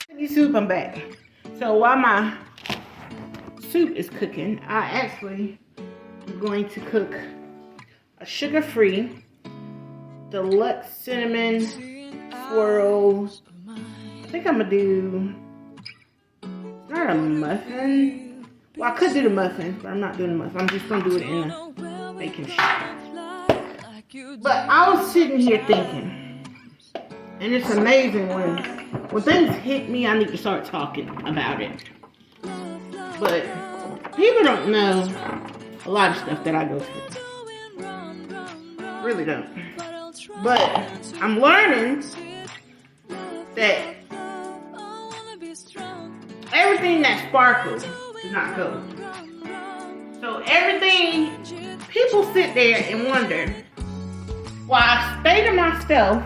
Soup, I'm back. So while my soup is cooking, I actually am going to cook a sugar-free deluxe cinnamon swirl. I think I'm gonna do not a muffin. Well, I could do the muffins, but I'm not doing the muffin. I'm just gonna do it in a baking sheet. But I was sitting here thinking, and it's amazing when things hit me, I need to start talking about it. But people don't know a lot of stuff that I go through. Really don't. But I'm learning that everything that sparkles is not gold. So everything, people sit there and wonder why I stay to myself,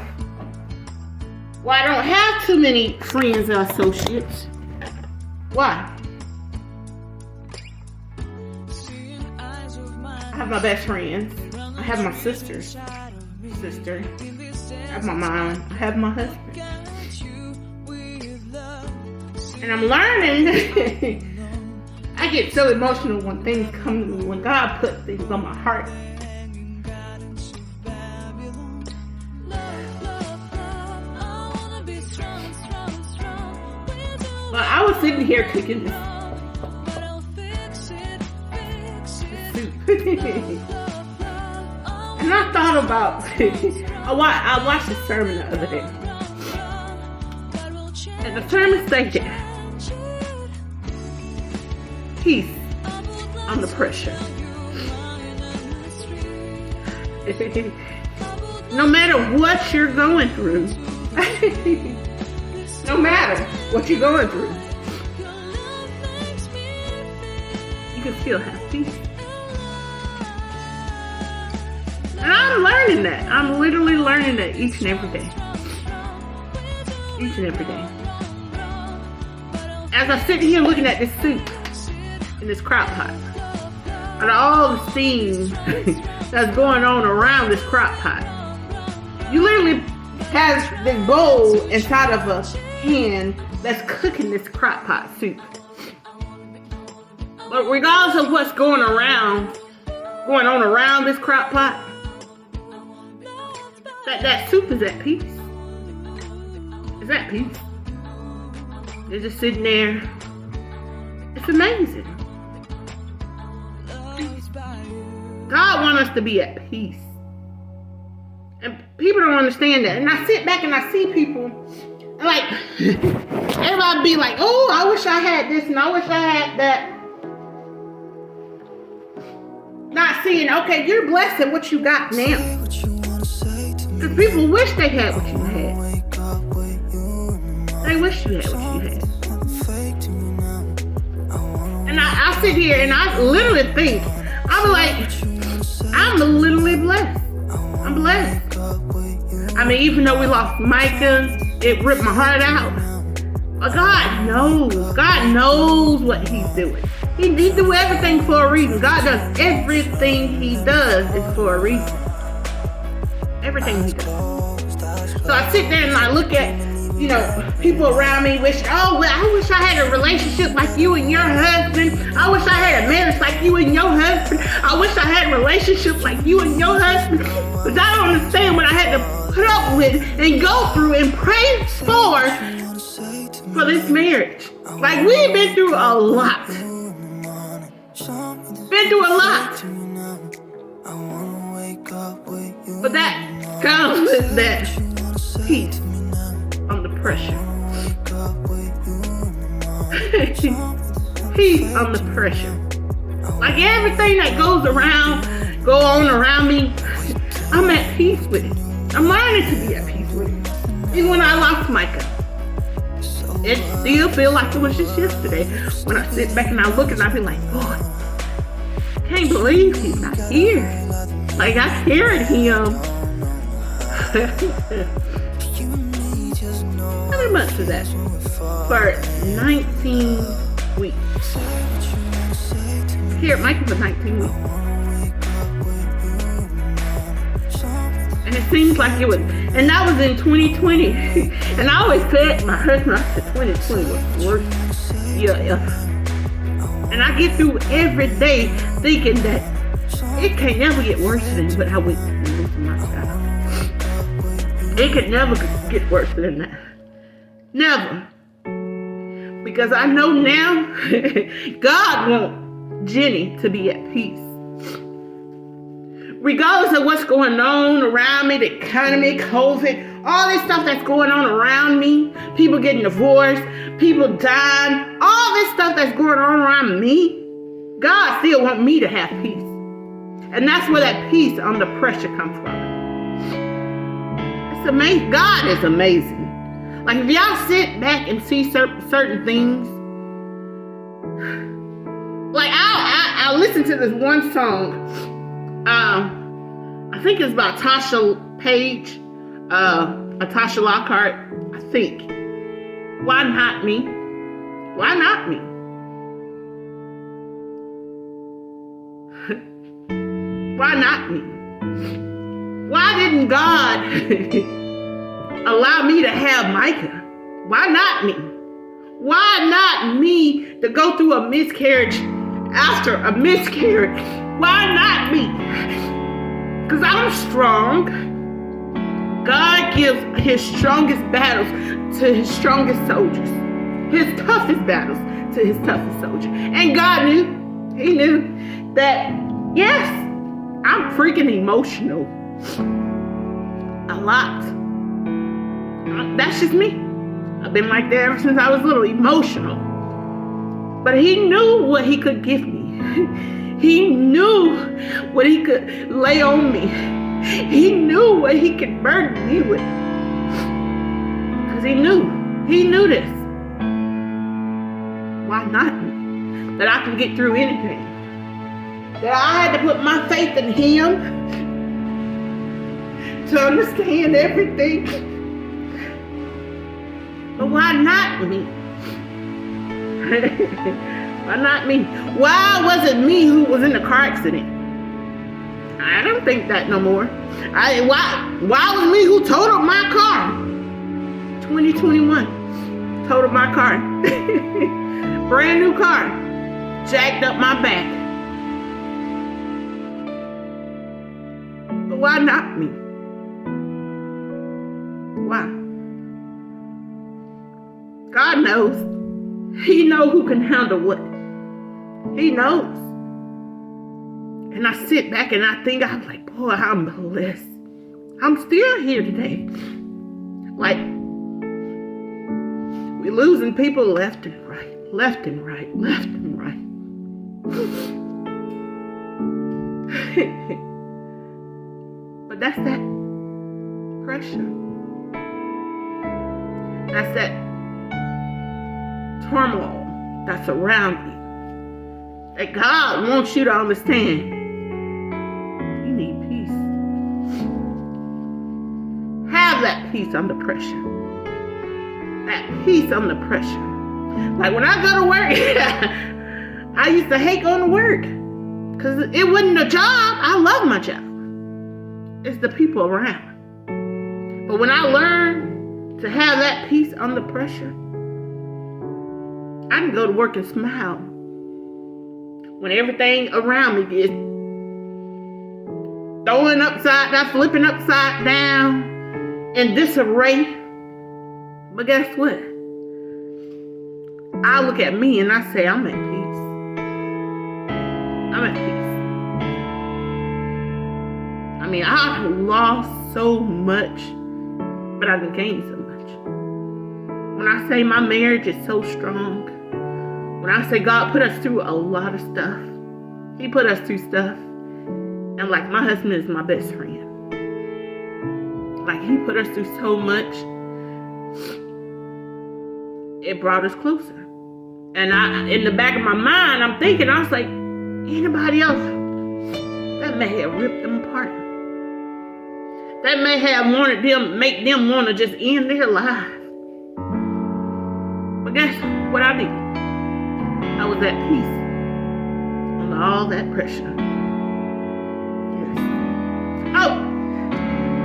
why I don't have too many friends or associates. Why? I have my best friends. I have my sister. I have my mom. I have my husband. And I'm learning. I get so emotional when things come to me, when God puts things on my heart. But I was sitting here cooking this soup. And I thought about, I watched a sermon the other day. And the sermon stated, peace under pressure. No matter what you're going through, no matter what you're going through, you can still have peace. And I'm learning that. I'm literally learning that each and every day. Each and every day. As I sit here looking at this soup in this crock pot, and all the steam that's going on around this crock pot, you literally have this bowl inside of a pan that's cooking this crock pot soup. But regardless of what's going on around this crock pot, that soup is at peace. It's at peace. It's just sitting there. It's amazing. God wants us to be at peace. And people don't understand that. And I sit back and I see people, and like, everybody be like, oh, I wish I had this and I wish I had that. Not seeing, okay, you're blessed at what you got now. Because people wish they had what you had. They wish you had what you had. And I sit here and I literally think, I'm like, I'm literally blessed. I'm blessed. I mean, even though we lost Micah, it ripped my heart out. But God knows what he's doing. He do everything for a reason. God does everything he does is for a reason. Everything he does. So I sit there and I look at, people around me I wish I had a relationship like you and your husband. I wish I had a marriage like you and your husband. I wish I had a relationship like you and your husband. But I don't understand what I had to put up with and go through and pray for this marriage. Like, we've been through a lot. But that comes with that peace under pressure. Peace under pressure. Like, everything that go on around me, I'm at peace with it. I'm learning to be at peace with it. Even when I lost Micah, it still feels like it was just yesterday. When I sit back and I look and I be like, boy, I can't believe he's not here. Like, I carried him. How many months is that? For 19 weeks. Here, Micah for 19 weeks. And it seems like it was And that was in 2020. And I always said, my husband, I said 2020 was the worst year ever. And I get through every day thinking that it can't never get worse than what I went through losing my child. It could never get worse than that. Never. Because I know now God wants Jenny to be at peace. Regardless of what's going on around me, the economy, COVID, all this stuff that's going on around me, people getting divorced, people dying, all this stuff that's going on around me, God still wants me to have peace. And that's where that peace under pressure comes from. It's amazing. God is amazing. Like if y'all sit back and see certain things, like I listened to this one song. I think it's by Tasha Page, Tasha Lockhart. I think. Why not me? Why not me? Why not me? Why didn't God allow me to have Micah? Why not me? Why not me to go through a miscarriage after a miscarriage? Why not me? Because I'm strong. God gives his strongest battles to his strongest soldiers. His toughest battles to his toughest soldiers. And God knew. He knew that, yes, I'm freaking emotional. A lot. That's just me. I've been like that ever since I was little, emotional. But he knew what he could give me. He knew what he could lay on me. He knew what he could burden me with. Because he knew this. Why not me? That I can get through anything. That I had to put my faith in him to understand everything. But why not me? Why not me? Why was it me who was in the car accident? I don't think that no more. Why was me who totaled my car? 2021. Totaled my car. Brand new car. Jacked up my back. But why not me? Why? God knows. He knows who can handle what. He knows. And I sit back and I think, I'm like, boy, I'm blessed. I'm still here today. Like, we're losing people left and right, left and right, left and right. But that's that pressure. That's that turmoil that's around you. That God wants you to understand. You need peace. Have that peace under pressure. That peace under pressure. Like when I go to work, I used to hate going to work. Because it wasn't a job. I love my job. It's the people around. But when I learned to have that peace under pressure, I can go to work and smile. When everything around me is flipping upside down in disarray. But guess what? I look at me and I say, I'm at peace. I'm at peace. I mean, I've lost so much, but I've gained so much. When I say my marriage is so strong, when I say God put us through a lot of stuff, he put us through stuff. And like my husband is my best friend. Like he put us through so much. It brought us closer. And in the back of my mind, I'm thinking, I was like, anybody else, that may have ripped them apart. That may have make them want to just end their lives. But guess what I did? I was at peace under all that pressure. Yes. Oh,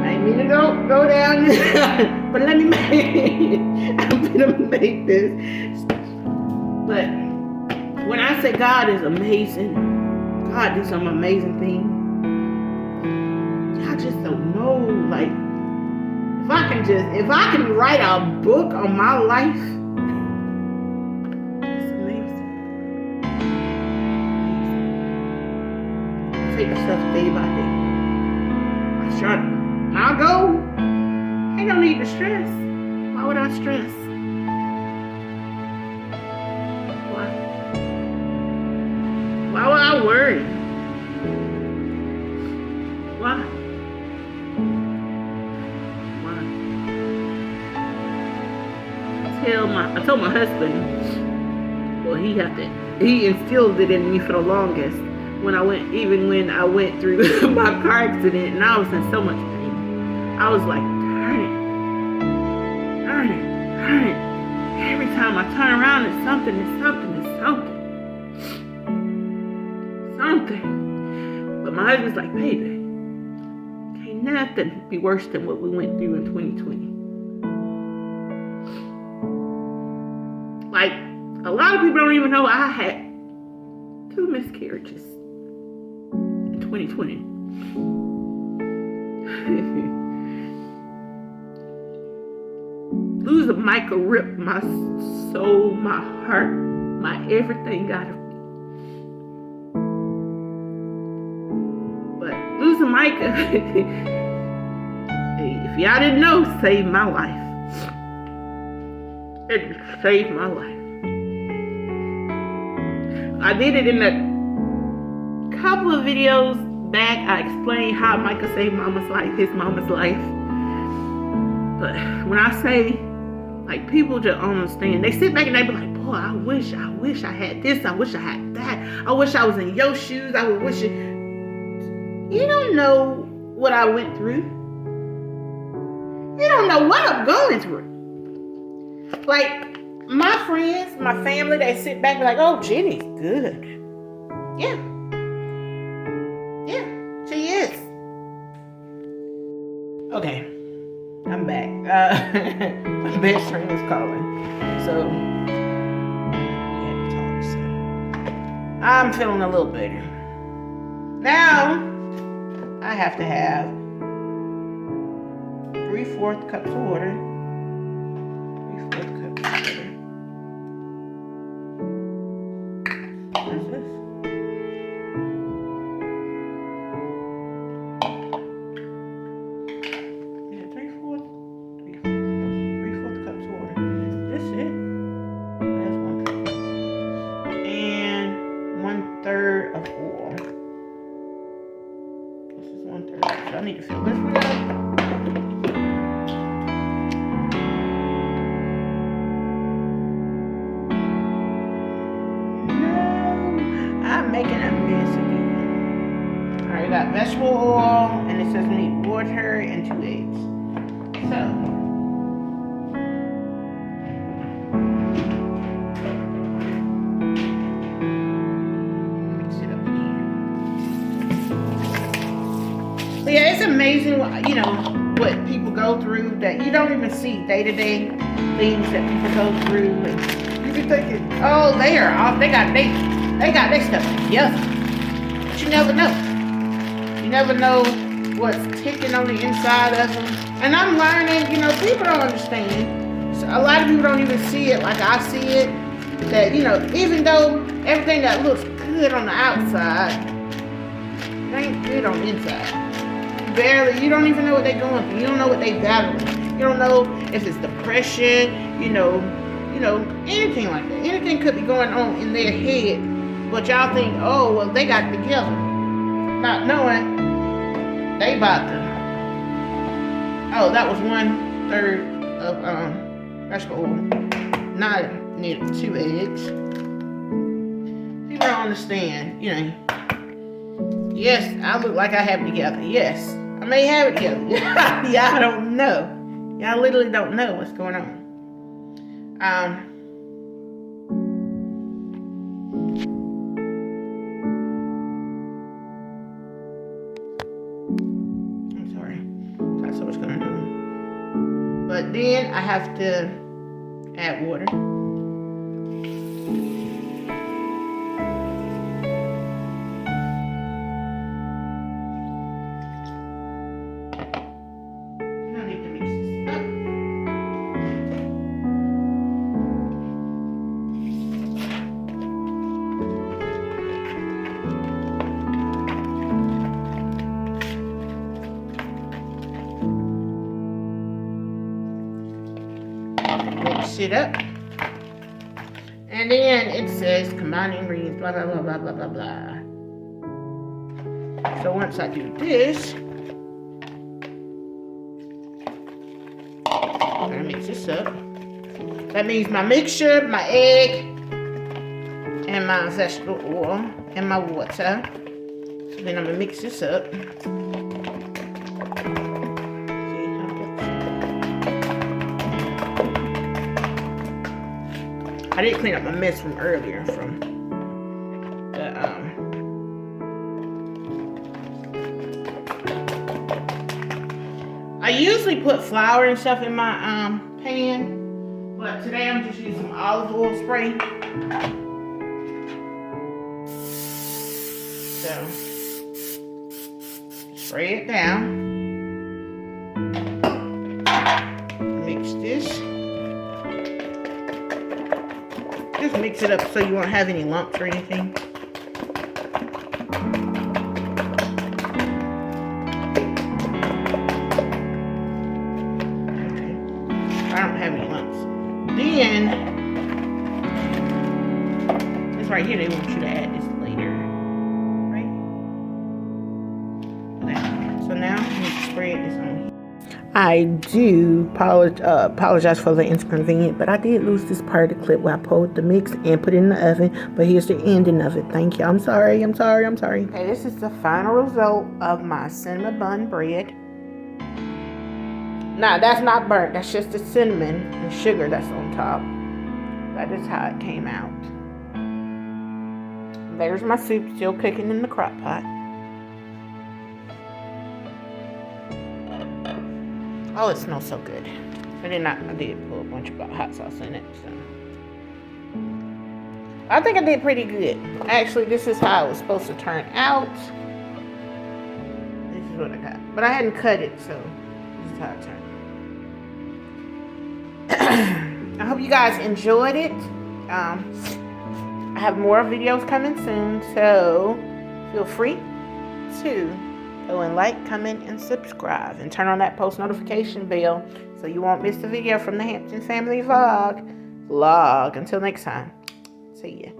amen. mean to go down, but let me make. I'm gonna make this. But when I say God is amazing, God did some amazing things. I just don't know. Like, if I can write a book on my life, it's amazing. I take stuff day by day. I try. My goal, ain't no need to stress. Why would I stress? Why? Why would I worry? Why? I told my husband, well, he instilled it in me for the longest. When I went through my car accident and I was in so much pain, I was like, darn it. Every time I turn around, it's something. But my husband's like, baby, can't nothing be worse than what we went through in 2020. Like, a lot of people don't even know I had 2 miscarriages in 2020. Losing Micah ripped my soul, my heart, my everything out of me. But losing Micah, if y'all didn't know, saved my life. It saved my life. I did it in a couple of videos back. I explained how Micah saved his mama's life. But when I say, like, people just don't understand. They sit back and they be like, boy, I wish I had this. I wish I had that. I wish I was in your shoes. I would wish it. You don't know what I went through. You don't know what I'm going through. Like, my friends, my family, they sit back and be like, oh, Jenny's good. Yeah, she is. Okay, I'm back. My best friend was calling. So, we had to talk. So, I'm feeling a little better. Now, I have to have 3/4 cups of water. 3/4 cups of water. What's this? Yeah, 3/4 cups of water. This is it. That's 1 cup. And 1/3 of oil. This is 1/3. So I need to fill this one up. Making a mess again. Alright, we got vegetable oil, and it says we need water and 2 eggs. So, mix it up in here. But yeah, it's amazing, what people go through that you don't even see day-to-day things that people go through. And you be thinking, oh, they got their stuff together. But you never know. You never know what's ticking on the inside of them. And I'm learning, people don't understand. So a lot of people don't even see it like I see it. That, even though everything that looks good on the outside, it ain't good on the inside. Barely, you don't even know what they're going through. You don't know what they're battling. You don't know if it's depression, anything like that. Anything could be going on in their head. But y'all think, oh, well, they got it together. Not knowing they about to. Oh, that was 1/3 of vegetable oil. Now I need 2 eggs. People don't understand, Yes, I look like I have it together. Yes, I may have it together. Y'all don't know. Y'all literally don't know what's going on. then I have to add water. Mix it up. And then it says combine ingredients, blah, blah, blah, blah, blah, blah, blah. So once I do this, I'm gonna mix this up. That means my mixture, my egg, and my vegetable oil, and my water. So then I'm gonna mix this up. I didn't clean up my mess from earlier from the I usually put flour and stuff in my pan, but today I'm just using olive oil spray. So spray it down. Mix this. Just mix it up so you won't have any lumps or anything. Okay. I don't have any lumps. Then, this right here, they want you to add this later. Right? Okay. So now, I'm going to spread this on here. I do apologize for the inconvenience, but I did lose this part of the clip where I pulled the mix and put it in the oven. But here's the ending of it. Thank you. I'm sorry. Okay, this is the final result of my cinnamon bun bread. Now, that's not burnt. That's just the cinnamon and sugar that's on top. That is how it came out. There's my soup still cooking in the crock pot. Oh, it smells so good. I did put a bunch of hot sauce in it, so. I think I did pretty good. Actually, this is how it was supposed to turn out. This is what I got. But I hadn't cut it, so this is how it turned. I hope you guys enjoyed it. I have more videos coming soon, so feel free to go and like, comment, and subscribe. And turn on that post notification bell so you won't miss the video from the Hampton Family Vlog. Until next time. See ya.